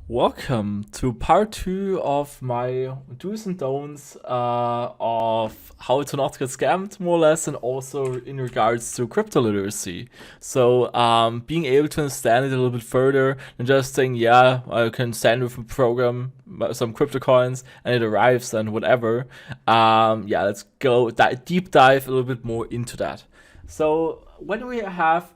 Welcome to part 2 of my do's and don'ts of how to not get scammed, more or less, and also in regards to crypto literacy. So, being able to understand it a little bit further than just saying, yeah, I can send with a program some crypto coins and it arrives and whatever. Yeah, let's go deep dive a little bit more into that. So, when we have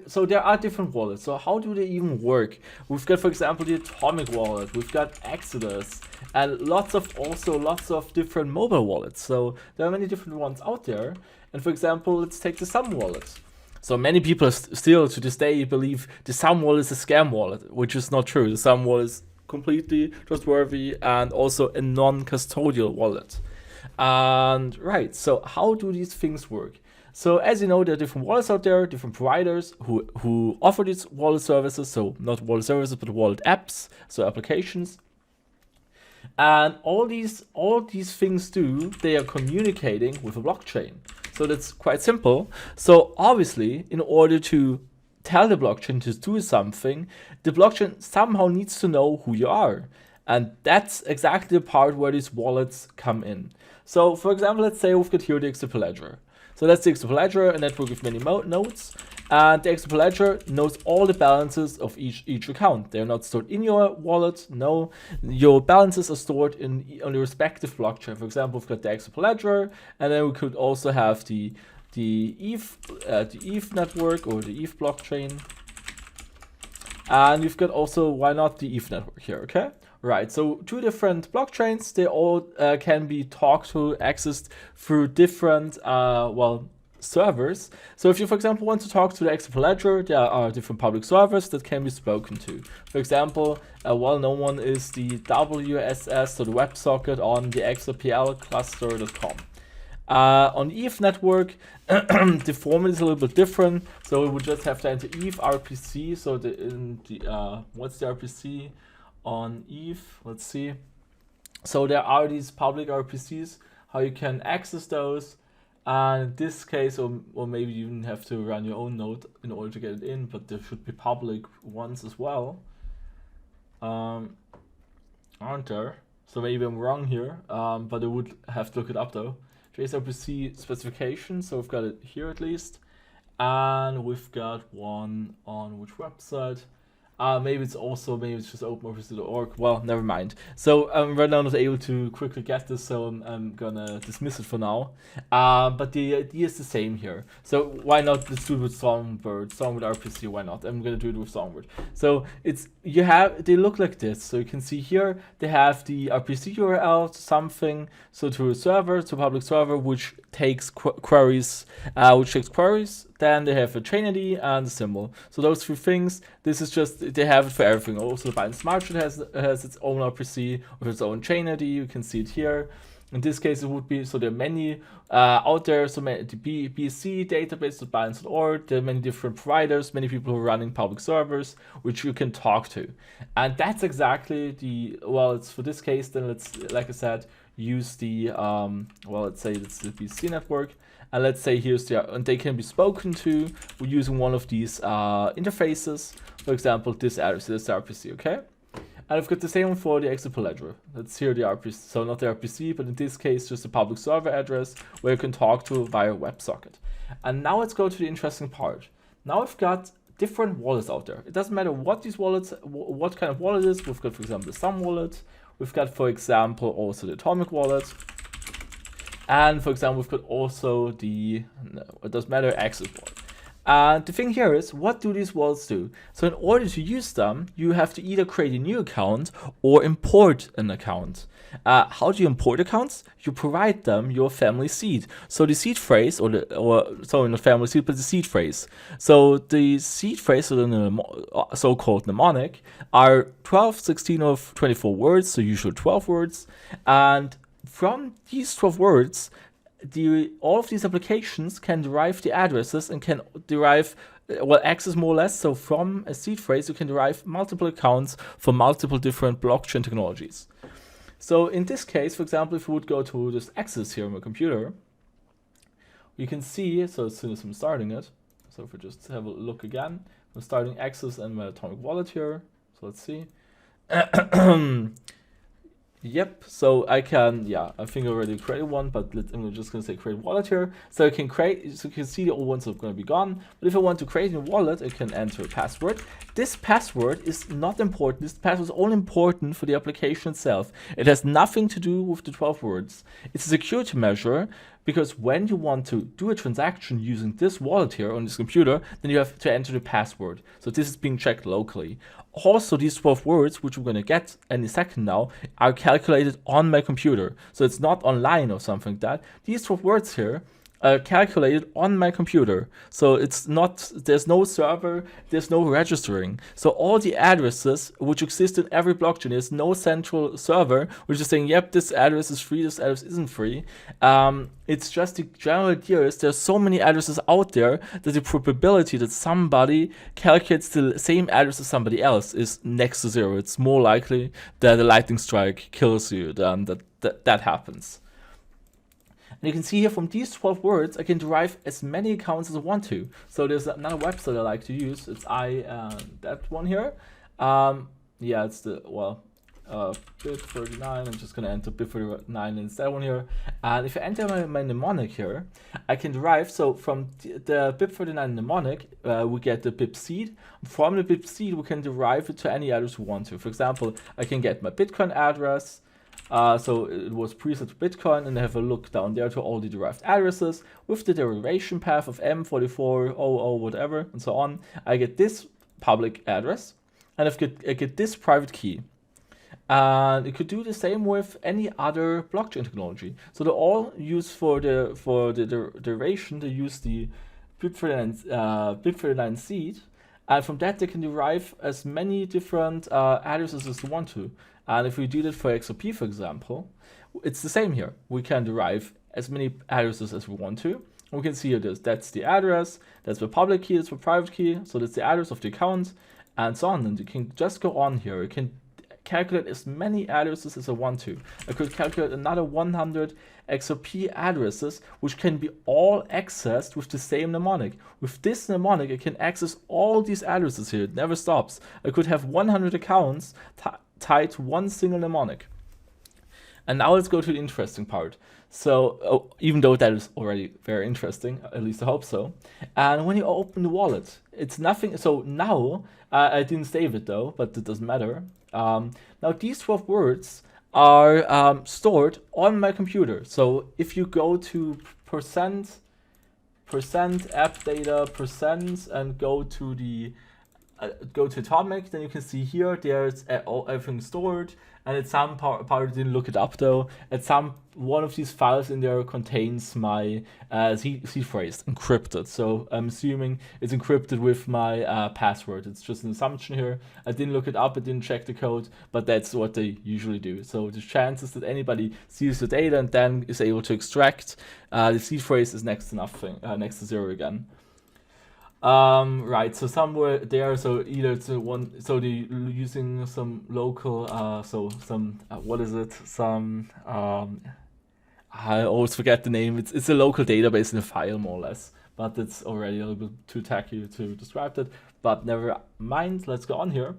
so there are different wallets. So how do they even work? We've got, for example, the Atomic wallet. We've got Exodus, and lots of different mobile wallets. So there are many different ones out there. And for example, let's take the Sum wallet. So many people still to this day believe the Sum wallet is a scam wallet, which is not true. The Sum wallet is completely trustworthy and also a non-custodial wallet. And right, so how do these things work? So as you know, there are different wallets out there, different providers who offer these wallet services. So not wallet services, but wallet apps, so applications. And all these things they are communicating with a blockchain. So that's quite simple. So obviously, in order to tell the blockchain to do something, the blockchain somehow needs to know who you are. And that's exactly the part where these wallets come in. So for example, let's say we've got here the XRP ledger. So that's the XRP ledger, a network with many nodes. And the XRP ledger knows all the balances of each account. They're not stored in your wallet. No, your balances are stored on the respective blockchain. For example, we've got the XRP ledger, and then we could also have the ETH network or the ETH blockchain. And we've got also, why not the ETH network here, okay? Right, so two different blockchains, they all can be talked to, accessed through different, servers. So if you, for example, want to talk to the XRP ledger, there are different public servers that can be spoken to. For example, a well-known one is the WSS, so the WebSocket on the xrplcluster.com. On the ETH network, the format is a little bit different. So we would just have to enter ETH RPC. So what's the RPC on ETH? Let's see. So there are these public RPCs, how you can access those. And in this case, or maybe you even have to run your own node in order to get it in, but there should be public ones as well. Aren't there? So maybe I'm wrong here, but I would have to look it up though. JSRPC specification, so we've got it here at least. And we've got one on which website? Maybe it's just openoffice.org. Well, never mind. So I'm right now not able to quickly get this, so I'm gonna dismiss it for now. But the idea is the same here. So why not let's do it with Songbird RPC? Why not? I'm gonna do it with Songbird. So they look like this. So you can see here they have the RPC URL to something, so to a server, to a public server, which takes queries. Then they have a chain ID and a symbol. So those three things. This is just, they have it for everything. Also, the Binance Smart Chain has its own RPC with its own chain ID. You can see it here. In this case, it would be, so there are many out there. So the BSC database, Binance.org. There are many different providers, many people who are running public servers, which you can talk to. And that's exactly it's for this case, then let's, like I said, use the, let's say it's the BSC network. And let's say and they can be spoken to using one of these interfaces. For example, this address, this RPC, okay? And I've got the same for the XRP ledger. That's here the RPC, so not the RPC, but in this case, just a public server address where you can talk to via WebSocket. And now let's go to the interesting part. Now we've got different wallets out there. It doesn't matter what what kind of wallet it is. We've got, for example, the Sum wallet. We've got, for example, also the Atomic wallet. And for example, we've got also it doesn't matter, Access wallet. And the thing here is, what do these wallets do? So in order to use them, you have to either create a new account or import an account. How do you import accounts? You provide them your family seed. So the seed phrase, sorry, not family seed, but the seed phrase. So the seed phrase, or the so-called mnemonic, are 12, 16, or 24 words, so usually 12 words. And from these 12 words, all of these applications can derive the addresses and can derive, access more or less. So from a seed phrase, you can derive multiple accounts for multiple different blockchain technologies. So in this case, for example, if we would go to this access here on my computer, you can see, so as soon as I'm starting it, so if we just have a look again, I'm starting access and my Atomic wallet here. So let's see. Yep, so I can, yeah, I think I already created one, but I'm just going to say create wallet here. So I can create, so you can see the old ones are going to be gone. But if I want to create a wallet, I can enter a password. This password is not important. This password is only important for the application itself. It has nothing to do with the 12 words. It's a security measure because when you want to do a transaction using this wallet here on this computer, then you have to enter the password. So this is being checked locally. Also, these 12 words, which we're going to get any second now, are calculated on my computer. So it's not online or something like that. These 12 words here are calculated on my computer. So it's not, there's no server, there's no registering. So all the addresses which exist in every blockchain, there's no central server which is saying, yep, this address is free, this address isn't free. It's just the general idea is there's so many addresses out there that the probability that somebody calculates the same address as somebody else is next to zero. It's more likely that a lightning strike kills you than that happens. And you can see here from these 12 words, I can derive as many accounts as I want to. So there's another website I like to use. It's that one here. Yeah, it's the, well, bit39. I'm just going to enter bit39 instead that one here. And if I enter my mnemonic here, I can derive, so from the bit39 mnemonic, we get the bit seed. From the bit seed, we can derive it to any address we want to. For example, I can get my Bitcoin address. So it was preset to Bitcoin, and I have a look down there to all the derived addresses with the derivation path of M4400 whatever and so on. I get this public address, and I get this private key. And it could do the same with any other blockchain technology. So they're all used for the derivation. They use the bit39 seed, and from that they can derive as many different addresses as they want to. And if we do that for XRP, for example, it's the same here. We can derive as many addresses as we want to. We can see here that's the address, that's the public key, that's the private key, so that's the address of the account, and so on. And you can just go on here. You can calculate as many addresses as I want to. I could calculate another 100 XRP addresses, which can be all accessed with the same mnemonic. With this mnemonic, I can access all these addresses here. It never stops. I could have 100 accounts tied to one single mnemonic. And now let's go to the interesting part. So, even though that is already very interesting, at least I hope so. And when you open the wallet, it's nothing. So now, I didn't save it though, but it doesn't matter. Now these 12 words are stored on my computer. So if you go to percent app data percent and go to the Atomic, then you can see here there's everything stored, and at some part I didn't look it up though. At one of these files in there contains my seed phrase encrypted. So I'm assuming it's encrypted with my password. It's just an assumption here. I didn't look it up, I didn't check the code, but that's what they usually do. So the chances that anybody sees the data and then is able to extract the seed phrase is next to nothing, next to zero again. Right, so somewhere there, so either it's one, so they're using some local, so some, what is it, some, I always forget the name, it's a local database in a file, more or less, but it's already a little bit too tacky to describe that, but never mind, let's go on here.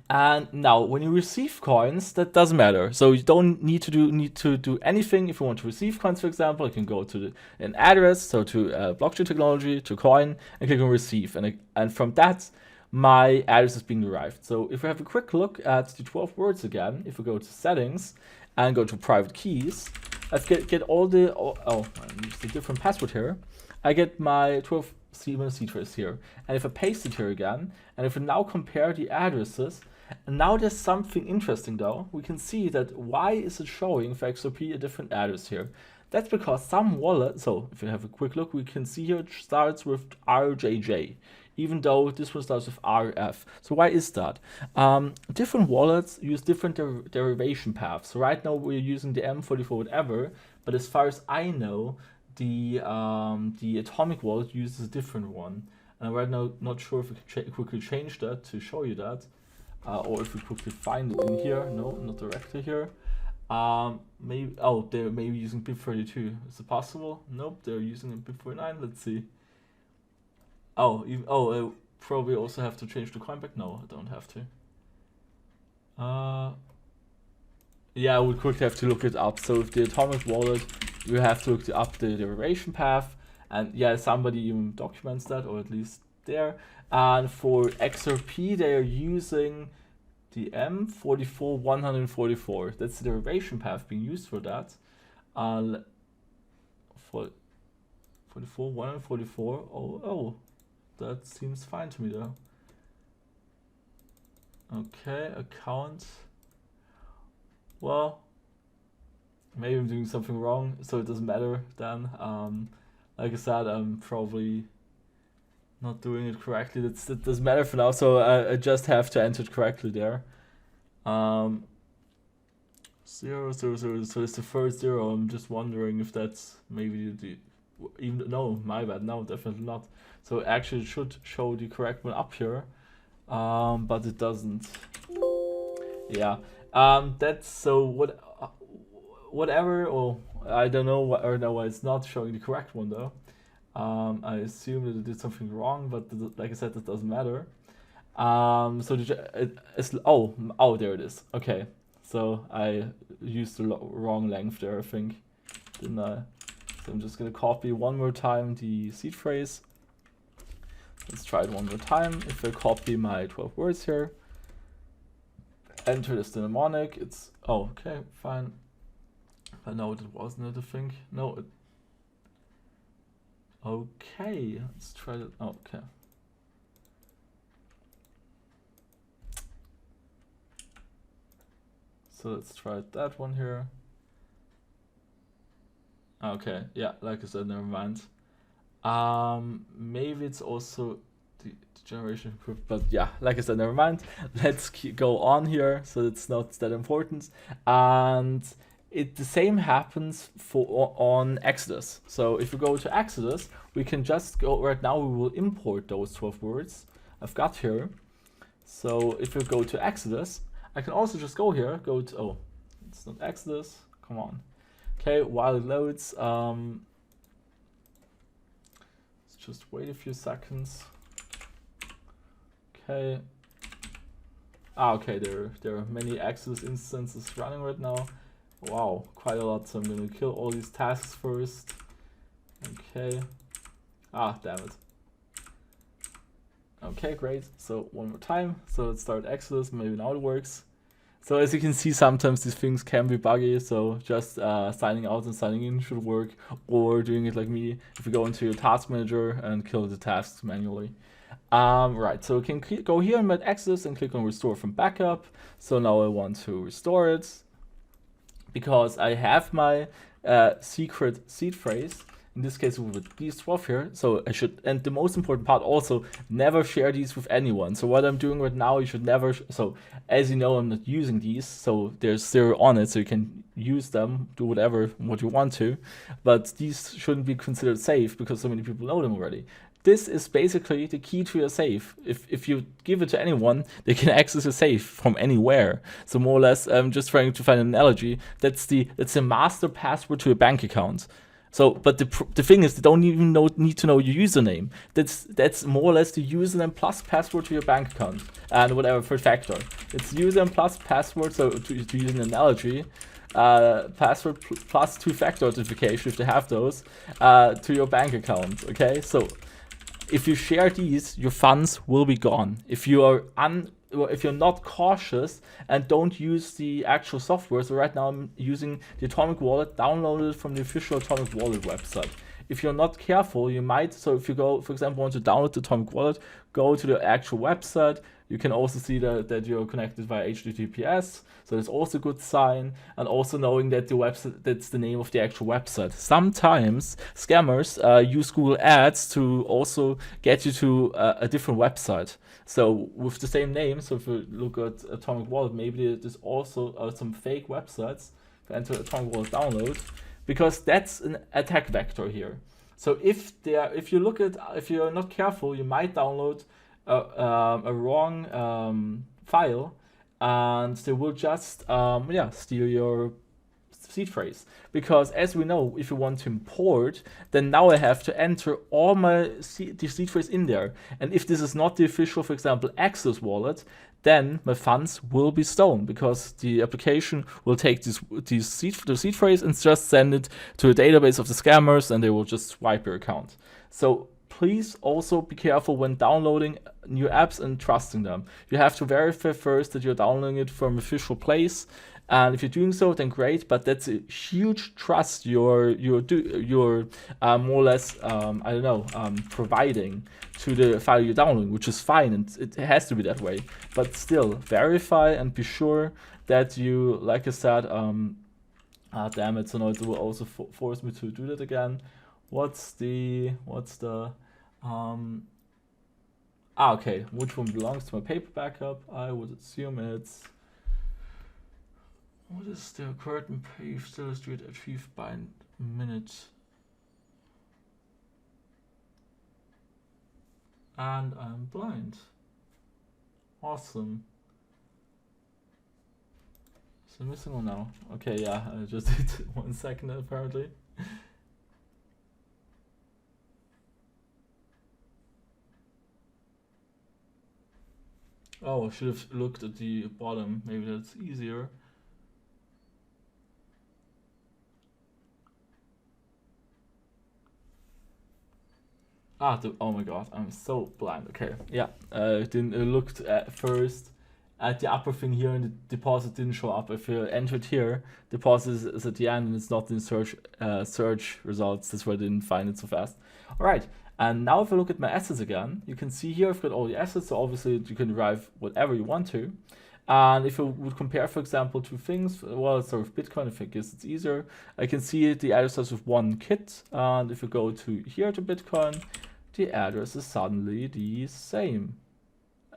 And now, when you receive coins, that doesn't matter. So you don't need to do anything. If you want to receive coins, for example, you can go to an address, so to blockchain technology, to coin, and click on receive. And from that, my address is being derived. So if we have a quick look at the 12 words again, if we go to settings and go to private keys, let's get all the, I used a different password here. I get my 12 seed phrase here, and if I paste it here again, and if we now compare the addresses, and now there's something interesting though. We can see that why is it showing for XRP a different address here? That's because some wallet, so if you have a quick look, we can see here it starts with RJJ, even though this one starts with RF. So why is that? Different wallets use different derivation paths. So right now we're using the M44 whatever, but as far as I know, the Atomic wallet uses a different one, and I'm right now not sure if we can quickly change that to show you that, or if we quickly find it in here. No, not directly here. Maybe, oh, they're maybe using BIP32. Is it possible? Nope, they're using a BIP49. Let's see. Oh, I probably also have to change the coin back. No, I don't have to. Yeah, we quickly have to look it up. So with the atomic wallet, you have to look up the derivation path, and yeah, somebody even documents that, or at least there. And for XRP, they are using the M44144. That's the derivation path being used for that. For 44144. Oh, that seems fine to me though. Okay, account. Well, maybe I'm doing something wrong, so it doesn't matter then. Like I said, I'm probably not doing it correctly. That doesn't matter for now, so I just have to enter it correctly there. 0, 0, 0, so it's the first 0. I'm just wondering if that's maybe the even, no, my bad, no, definitely not. So actually it should show the correct one up here, but it doesn't. Yeah, that's so whatever, or I don't know why it's not showing the correct one though. I assume that it did something wrong, but like I said, that doesn't matter. So oh, there it is. Okay, so I used the wrong length there, I think, didn't I? So I'm just gonna copy one more time the seed phrase. Let's try it one more time. If I copy my 12 words here, enter the mnemonic, it's, oh, okay, fine. But no, that wasn't it, I think. No, okay, let's try it. Oh, okay. So let's try that one here. Okay, yeah, like I said, never mind. Maybe it's also the generation group, but yeah, like I said, never mind. Let's go on here, so it's not that important. And the same happens on Exodus. So if we go to Exodus, we can just go, right now we will import those 12 words I've got here. So if we go to Exodus, I can also just go here, go to, oh, it's not Exodus, come on. Okay, while it loads, let's just wait a few seconds. Okay. Okay, there are many Exodus instances running right now. Wow, quite a lot, so I'm gonna kill all these tasks first. Okay. Damn it. Okay, great. So one more time. So let's start Exodus, maybe now it works. So as you can see, sometimes these things can be buggy, so just signing out and signing in should work, or doing it like me, if you go into your task manager and kill the tasks manually. Right, so we can go here in Exodus and click on restore from backup. So now I want to restore it, because I have my secret seed phrase. In this case, with these 12 here, so I should, and the most important part also, never share these with anyone. So what I'm doing right now, you should never, so as you know, I'm not using these, so there's 0 on it, so you can use them, do what you want to, but these shouldn't be considered safe because so many people know them already. This is basically the key to your safe. If you give it to anyone, they can access your safe from anywhere. So more or less, I'm just trying to find an analogy. That's the master password to a bank account. So, but the thing is, they don't even need to know your username. That's more or less the username plus password to your bank account and whatever third factor. It's username plus password. So to use an analogy, password plus 2-factor authentication if they have those to your bank account. Okay, so if you share these, your funds will be gone. If you are if you're not cautious and don't use the actual software, so right now I'm using the Atomic Wallet downloaded from the official Atomic Wallet website. If you're not careful, you might, so if you go, for example, want to download the Atomic Wallet, go to the actual website. You can also see that you're connected via HTTPS, so that's also a good sign, and also knowing that the website, that's the name of the actual website. Sometimes scammers use Google Ads to also get you to a different website. So with the same name, so if you look at Atomic Wallet, maybe there's also some fake websites. If I enter Atomic Wallet download, because that's an attack vector here. So if you're not careful, you might download a wrong file, and they will just steal your seed phrase. Because as we know, if you want to import, then now I have to enter all my the seed phrase in there. And if this is not the official, for example, Exodus wallet, then my funds will be stolen, because the application will take the seed phrase and just send it to a database of the scammers, and they will just swipe your account. So please also be careful when downloading new apps and trusting them. You have to verify first that you're downloading it from an official place. And if you're doing so, then great. But that's a huge trust you're more or less providing to the file you're downloading, which is fine, and it has to be that way. But still, verify and be sure that you, like I said, damn it! So now it will also force me to do that again. Okay, which one belongs to my paper backup? I would assume it's, what is the curtain page still street achieved by minute? And I'm blind. Awesome. Is it missing one now? Okay, yeah, I just did 1 second apparently. Oh, I should have looked at the bottom. Maybe that's easier. Oh my god, I'm so blind. Okay, yeah, didn't looked at first at the upper thing here, and the deposit didn't show up. If you entered here, deposit is at the end, and it's not in search results. That's why I didn't find it so fast. All right, and now if I look at my assets again, you can see here I've got all the assets. So obviously you can derive whatever you want to. And if I would compare, for example, two things, well, sort of Bitcoin, I guess it's easier. I can see the address starts with 1 kit, and if you go to here to Bitcoin, the address is suddenly the same.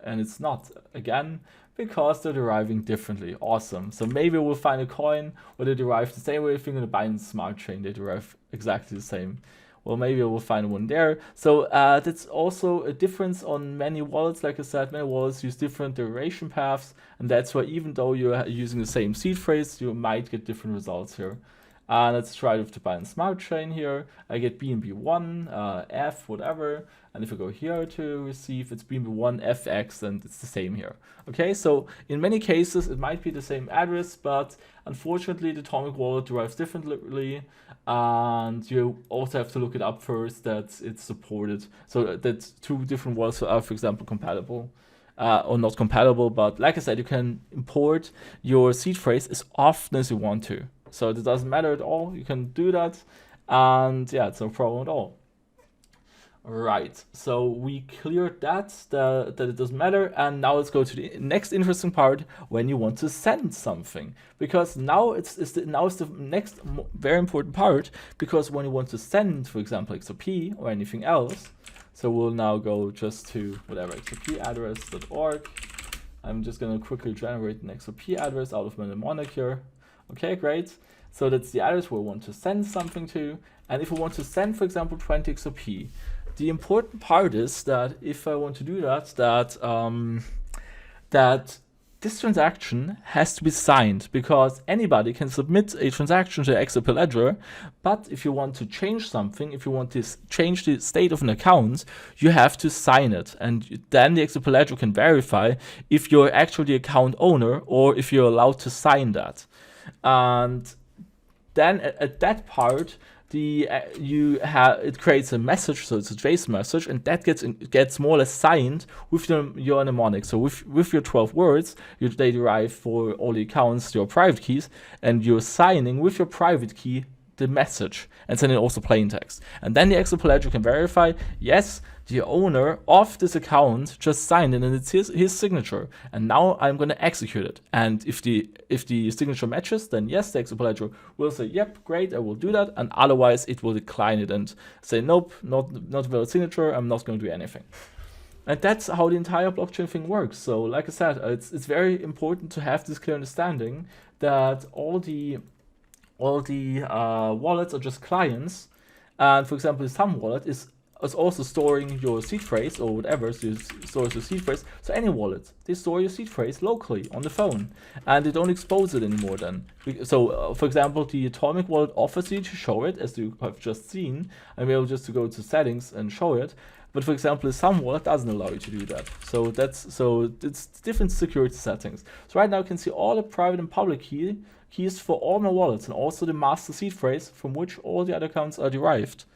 And it's not, again, because they're deriving differently. Awesome. So maybe we'll find a coin where they derive the same way. If you're going to Binance Smart Chain, they derive exactly the same. Well, maybe we'll find one there. So that's also a difference on many wallets. Like I said, many wallets use different derivation paths. And that's why even though you're using the same seed phrase, you might get different results here. Let's try with the Binance Smart Chain here. I get BNB1, F, whatever. And if I go here to receive, it's BNB1, FX, and it's the same here. Okay, so in many cases, it might be the same address, but unfortunately, the Atomic wallet derives differently. And you also have to look it up first that it's supported. So that 2 different wallets are, for example, compatible. Or not compatible, but like I said, you can import your seed phrase as often as you want to. So it doesn't matter at all. You can do that, and yeah, it's no problem at all. Right, so we cleared that it doesn't matter, and now let's go to the next interesting part when you want to send something, because now it's the next very important part, because when you want to send, for example, XRP or anything else, so we'll now go just to whatever xrpaddress.org. I'm just gonna quickly generate an XRP address out of my mnemonic here. Okay, great. So that's the address where we want to send something to. And if we want to send, for example, 20 XRP, the important part is that if I want to do that, that this transaction has to be signed, because anybody can submit a transaction to the XRP ledger. But if you want to change something, if you want to change the state of an account, you have to sign it. And then the XRP ledger can verify if you're actually the account owner or if you're allowed to sign that. And then at that part, it creates a message, so it's a JSON message, and that gets more or less signed with your mnemonic. So with your 12 words, they derive for all the accounts your private keys, and you're signing with your private key the message, and sending also plain text. And then the XRP ledger can verify, yes, the owner of this account just signed it, and it's his signature. And now I'm going to execute it. And if the signature matches, then yes, the XRP ledger will say, yep, great, I will do that. And otherwise, it will decline it and say, nope, not valid signature. I'm not going to do anything. And that's how the entire blockchain thing works. So, like I said, it's very important to have this clear understanding that all the wallets are just clients, and for example, some wallet is also storing your seed phrase or whatever, so it stores your seed phrase. So any wallet, they store your seed phrase locally on the phone, and they don't expose it anymore then. So for example, the Atomic wallet offers you to show it, as you have just seen. I'm able just to go to settings and show it. But for example, some wallet doesn't allow you to do that. So it's different security settings. So right now you can see all the private and public keys for all my wallets, and also the master seed phrase from which all the other accounts are derived.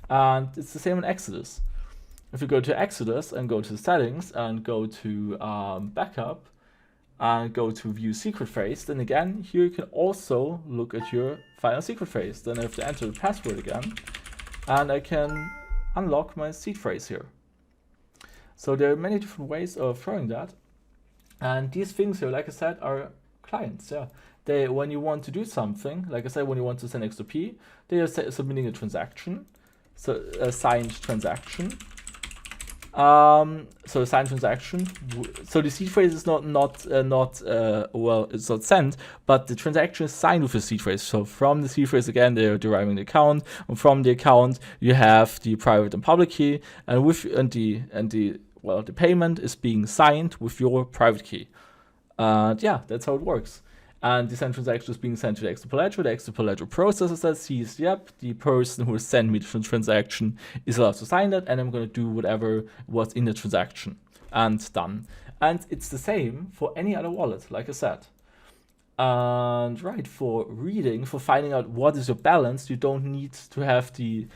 And it's the same in Exodus. If you go to Exodus and go to settings and go to backup and go to view secret phrase, then again, here you can also look at your final secret phrase. Then I have to enter the password again, and I can unlock my seed phrase here. So there are many different ways of showing that. And these things here, like I said, are clients. Yeah, when you want to do something, like I said, when you want to send XRP, they are submitting a transaction, so a signed transaction. So a signed transaction. So the seed phrase is well, it's not sent, but the transaction is signed with a seed phrase. So from the seed phrase again, they are deriving the account, and from the account you have the private and public key, and the payment is being signed with your private key. Yeah, that's how it works. And the sent transaction is being sent to the XRP ledger. The XRP ledger processes that, sees, yep, the person who has sent me the transaction is allowed to sign that, and I'm going to do whatever was in the transaction, and done. And it's the same for any other wallet, like I said. And right, for reading, for finding out what is your balance, you don't need to have the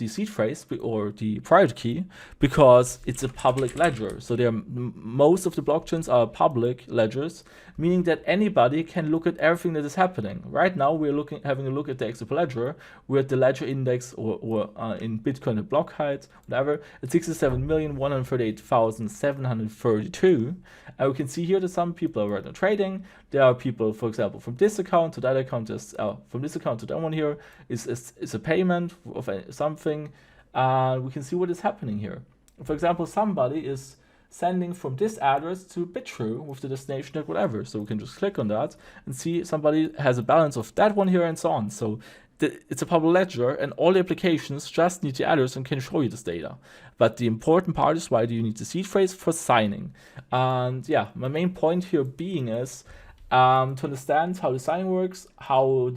seed phrase or the private key, because it's a public ledger. So most of the blockchains are public ledgers, meaning that anybody can look at everything that is happening. Right now we're having a look at the XRP ledger. We're at the ledger index, or in Bitcoin the block height, whatever, at 67,138,732. And we can see here that some people are right now trading. There are people, for example, from this account to that account, from this account to that one here is a payment of something. We can see what is happening here. For example, somebody is sending from this address to Bitrue with the destination at whatever. So we can just click on that and see somebody has a balance of that one here and so on. So it's a public ledger, and all the applications just need the address and can show you this data. But the important part is, why do you need the seed phrase? For signing. And yeah, my main point here being is to understand how the signing works, how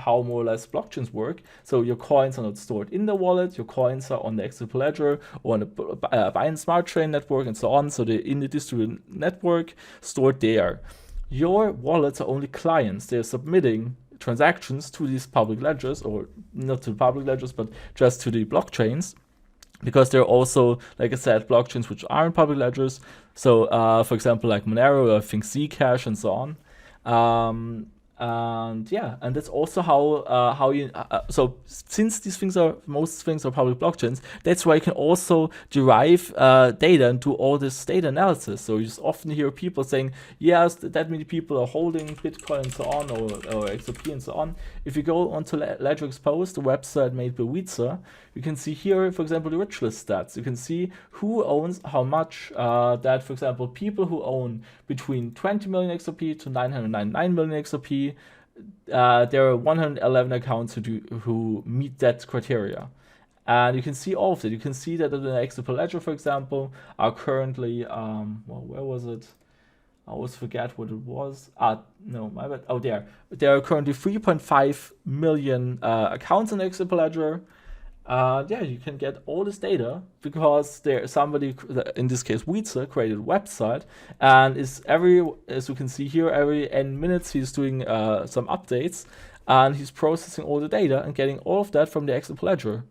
more or less blockchains work. So your coins are not stored in the wallet, your coins are on the XRP ledger or on the Binance Smart Chain network and so on. So they're in the distributed network, stored there. Your wallets are only clients. They're submitting transactions to these public ledgers, or not to the public ledgers, but just to the blockchains. Because there are also, like I said, blockchains which aren't public ledgers. So, for example, like Monero, or I think Zcash, and so on. And yeah, and that's also how you. So since most things are public blockchains, that's why you can also derive data and do all this data analysis. So you just often hear people saying, yes, that many people are holding Bitcoin and so on, or XRP and so on. If you go onto Ledger Exposed, the website made by Weitzer, you can see here, for example, the rich list stats. You can see who owns how much. That, for example, people who own between 20 million XRP to 999 million XRP, there are 111 accounts who meet that criteria. And you can see all of it. You can see that the XRP ledger, for example, are currently, well, where was it? I always forget what it was. No, my bad. Oh, there. There are currently 3.5 million accounts in the XRP ledger. Yeah, you can get all this data because somebody, in this case Weitzer, created a website, and as you can see here, every n minutes he's doing some updates, and he's processing all the data and getting all of that from the XRP ledger.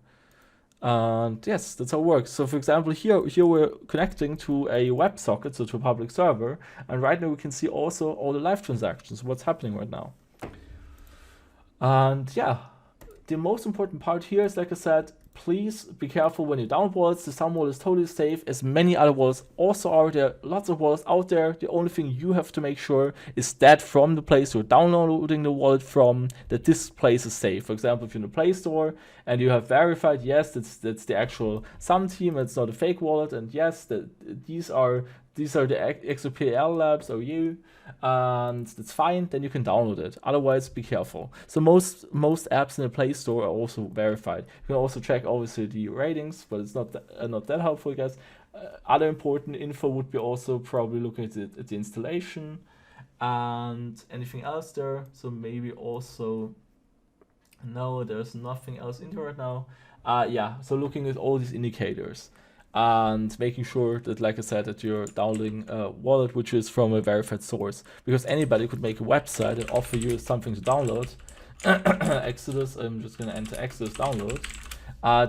And yes, that's how it works. So for example, here we're connecting to a WebSocket, so to a public server, and right now we can see also all the live transactions, what's happening right now. And yeah, the most important part here is, like I said, please be careful when you download wallets. The Sun wallet is totally safe, as many other wallets also are. There are lots of wallets out there. The only thing you have to make sure is that from the place you're downloading the wallet from, that this place is safe. For example, if you're in the Play Store and you have verified, yes, that's the actual Sun team, it's not a fake wallet, and yes, these are the xrpdev labs or you, and that's fine, then you can download it. Otherwise, be careful. So most apps in the Play Store are also verified. You can also check obviously the ratings, but it's not that helpful, guys. Other important info would be also probably looking at the installation and anything else there. So maybe also, no, there's nothing else in there right now. yeah, so looking at all these indicators and making sure that, like I said, that you're downloading a wallet which is from a verified source, because anybody could make a website and offer you something to download. Exodus, I'm just going to enter Exodus download.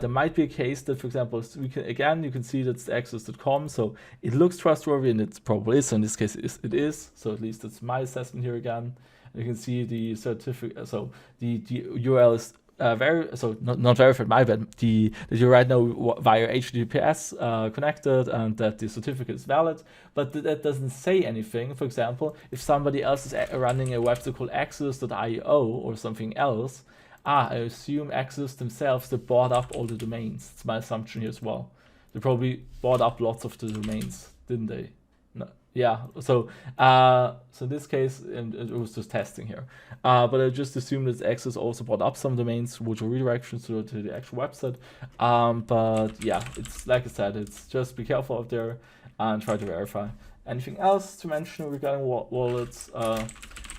There might be a case that, for example, you can see that's exodus.com, so it looks trustworthy, and it probably is. So in this case, it is. So at least that's my assessment here again. You can see the certificate. So the URL is not verified. My bad. That you're right now via HTTPS connected, and that the certificate is valid. But that doesn't say anything. For example, if somebody else is running a website called exodus.io or something else. I assume Exodus themselves, they bought up all the domains. It's my assumption here as well. They probably bought up lots of the domains, didn't they? No. Yeah. So in this case, it was just testing here. But I just assumed that Exodus also bought up some domains, which are redirections to the actual website. But yeah, it's like I said, it's just be careful out there and try to verify. Anything else to mention regarding wallets?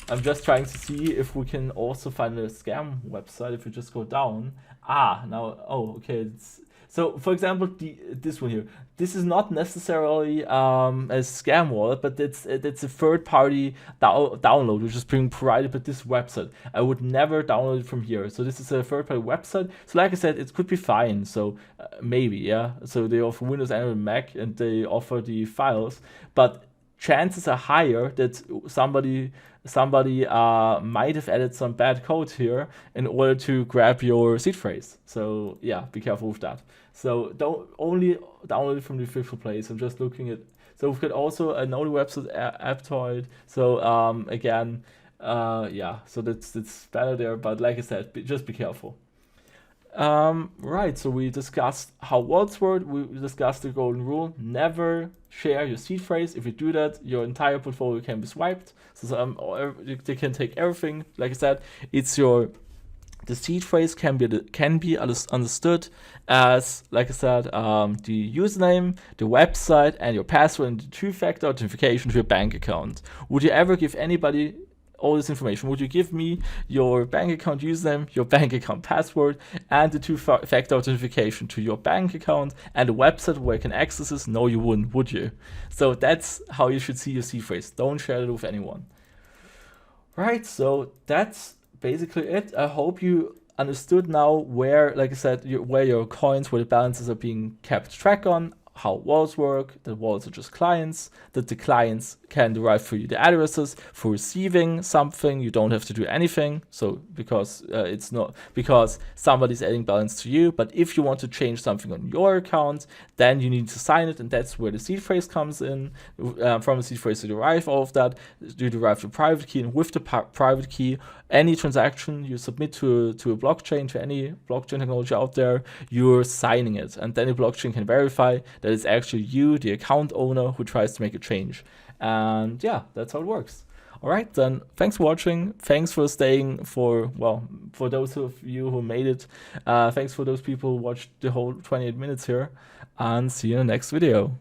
I'm just trying to see if we can also find a scam website. If we just go down, okay. So for example, this one here, this is not necessarily a scam wallet, but it's a third-party download which is being provided by this website. I would never download it from here. So this is a third-party website. So like I said, it could be fine. So maybe, yeah. So they offer Windows, Android, Mac, and they offer the files, but chances are higher that somebody might have added some bad code here in order to grab your seed phrase. So yeah, be careful with that. So don't only download it from the official place. I'm just looking at. So we've got also another website, Aptoid. So again, yeah. So that's better there. But like I said, just be careful. Right, so we discussed how wallets work, we discussed the golden rule: never share your seed phrase. If you do that, your entire portfolio can be swiped. So they can take everything. Like I said, the seed phrase can be understood as, like I said, the username, the website, and your password, and the two-factor authentication to your bank account. Would you ever give anybody all this information? Would you give me your bank account username, your bank account password, and the two-factor authentication to your bank account and the website where you can access this? No, you wouldn't, would you? So that's how you should see your seed phrase. Don't share it with anyone. Right, so that's basically it. I hope you understood now where, like I said, where your coins, where the balances are being kept track on, how wallets work, that wallets are just clients, that the clients can derive for you the addresses for receiving something. You don't have to do anything. So because it's not because somebody's adding balance to you, but if you want to change something on your account, then you need to sign it, and that's where the seed phrase comes in. From the seed phrase, you derive all of that. You derive the private key, and with the private key, any transaction you submit to a blockchain, to any blockchain technology out there, you're signing it, and then the blockchain can verify that it's actually you, the account owner, who tries to make a change. And yeah, that's how it works. All right, then thanks for watching. Thanks for staying for those of you who made it. Thanks for those people who watched the whole 28 minutes here, and see you in the next video.